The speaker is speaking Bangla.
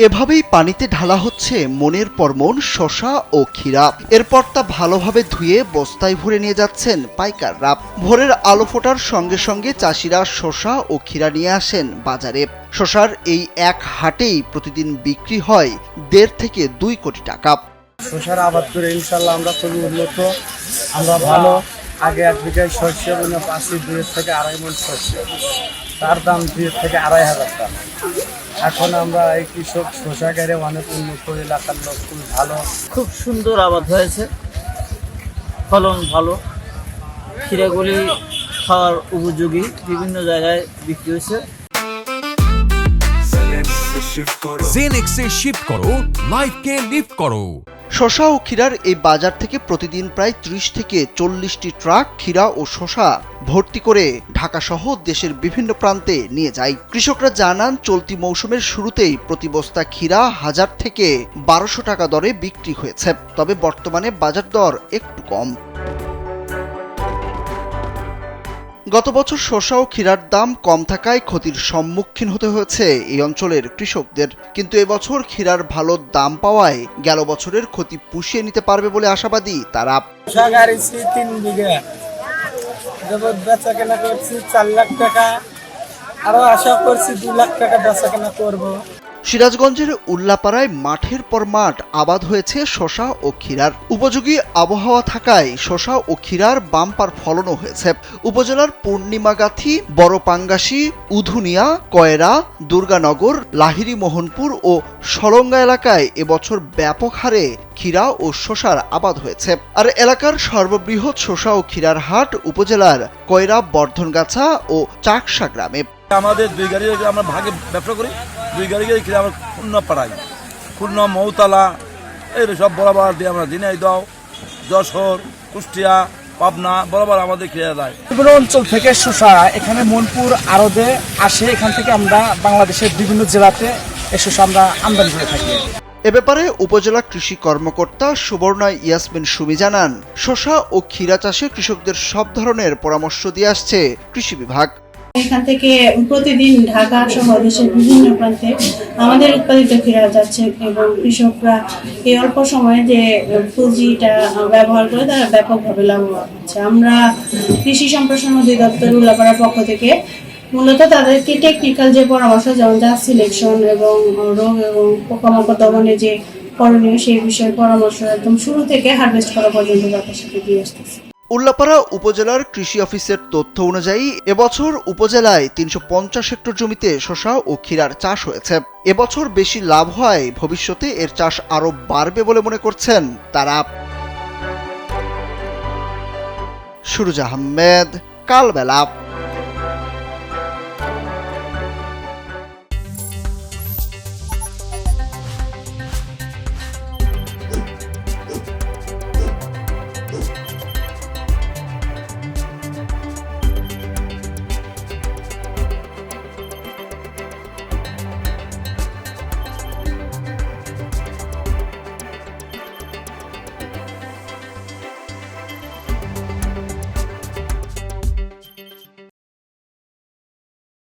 এভাবেই পানিতে ঢালা হচ্ছে মনের পর মন শসা ও ক্ষীরা। এরপর তা ভালোভাবে ধুয়ে বস্তায় ভরে নিয়ে যাচ্ছেন পাইকাররা। ভোরের আলো ফোটার সঙ্গে সঙ্গে চাষিরা শসা ও ক্ষীরা নিয়ে আসেন বাজারে। শসার এই এক হাটেই প্রতিদিন বিক্রি হয় 1.5 থেকে 2 কোটি টাকা। শসার আবাদ করে ইনশাল্লাহ আমরা খুবই উন্নত, আমরা ভালো। আগে 1 বিঘায় শস্য পাচ্ছি 2 থেকে 2.5 মণ শস্য, তার দাম 2 থেকে 2.5 টাকা। এখন আমরা এই কৃষক শসা গাড়ে অনেক উন্নত, এলাকার লোক খুব ভালো। খুব সুন্দর আবাদ হয়েছে, ফলন ভালো, ক্ষীরাগুলি খাওয়ার উপযোগী, বিভিন্ন জায়গায় বিক্রি হয়েছে। জেনেক্সে শিফট করো, লাইফকে লিফট করো। শসা ও ক্ষীরার এই বাজার থেকে প্রতিদিন প্রায় 30 থেকে 40টি ট্রাক ক্ষীরা ও শসা ভর্তি করে ঢাকা সহ দেশের বিভিন্ন প্রান্তে নিয়ে যায়। কৃষকরা জানান, চলতি মৌসুমের শুরুতেই প্রতি বস্তা ক্ষীরা 1000 থেকে 1200 টাকা দরে বিক্রি হয়েছে। তবে বর্তমানে বাজার দর একটু কম। গত বছর শসা ও ক্ষীরার দাম কম থাকায় ক্ষতির সম্মুখীন হতে হয়েছে এই অঞ্চলের কৃষকদের। কিন্তু এবছর ক্ষীরার ভালো দাম পাওয়ায় গেল বছরের ক্ষতি পুষিয়ে নিতে পারবে বলে আশাবাদী তারা। শসা গাড়িছি 3 বিঘা, বেচা কেনা করছি 4 লাখ টাকা, আরো আশা করছি 2 লাখ টাকা বেচা কেনা করবো। সিরাজগঞ্জের উল্লাপাড়ায় মাঠের পর মাঠ আবাদ হয়েছে শসা ও ক্ষীরার। উপযোগী আবহাওয়া থাকায় শসা ও ক্ষীরার বাম্পার ফলনও হয়েছে। উপজেলার পূর্ণিমাগাথী, বড়পাঙ্গাসী, উধুনিয়া, কয়রা, দুর্গানগর, লাহিড়ী মোহনপুর ও সলঙ্গা এলাকায় এবছর ব্যাপক হারে ক্ষীরা ও শসার আবাদ হয়েছে। আর এলাকার সর্ববৃহৎ শসা ও ক্ষীরার হাট উপজেলার কয়রা, বর্ধনগাছা ও চাকসা গ্রামে। আমাদের 2 গাড়ি আমরা ভাগে ব্যবসা করি, 2 গাড়ি ক্ষীরা আমরা খুলনা পাড়াই, খুলনা, মৌতালা, এই সব বরাবর দিয়ে আমরা ঝিনাইদহ, যশোর, কুষ্টিয়া, পাবনা বরাবর আমাদের ক্ষীরা যায়। বিভিন্ন অঞ্চল থেকে শসা এখানে মনপুর আড়তে আসে, এখান থেকে আমরা বাংলাদেশের বিভিন্ন জেলাতে এই শসা আমরা আমদানি করে থাকি। এ ব্যাপারে উপজেলা কৃষি কর্মকর্তা সুবর্ণা ইয়াসমিন সুমি জানান, শসা ও ক্ষীরা চাষে কৃষকদের সব ধরনের পরামর্শ দিয়ে আসছে কৃষি বিভাগ। এখান থেকে প্রতিদিন ঢাকা সহ দেশের বিভিন্ন প্রান্তে আমাদের উৎপাদিত ক্ষীরা যাচ্ছে এবং কৃষকরা এই অল্প সময়ে যে পুঁজিটা ব্যবহার করে তারা ব্যাপকভাবে লাভবান হচ্ছে। আমরা কৃষি সম্প্রসারণ অধিদপ্তর উল্লাপাড়ার পক্ষ থেকে মূলত তাদেরকে টেকনিক্যাল যে পরামর্শ, যেমন গাছ সিলেকশন এবং রোগ এবং পোকামাকড় দমনে যে করণীয়, সেই বিষয়ে পরামর্শ একদম শুরু থেকে হারভেস্ট করা পর্যন্ত তাদের সাথে দিয়ে আসতেছে। উল্লাপাড়া উপজেলার কৃষি অফিসের তথ্য অনুযায়ী এবছর উপজেলায় 350 হেক্টর জমিতে শসা ও ক্ষীরার চাষ হয়েছে। এবছর বেশি লাভ হয়, ভবিষ্যতে এর চাষ আরো বাড়বে বলে মনে করছেন তারা। সুরুজ আহমেদ, কালবেলা।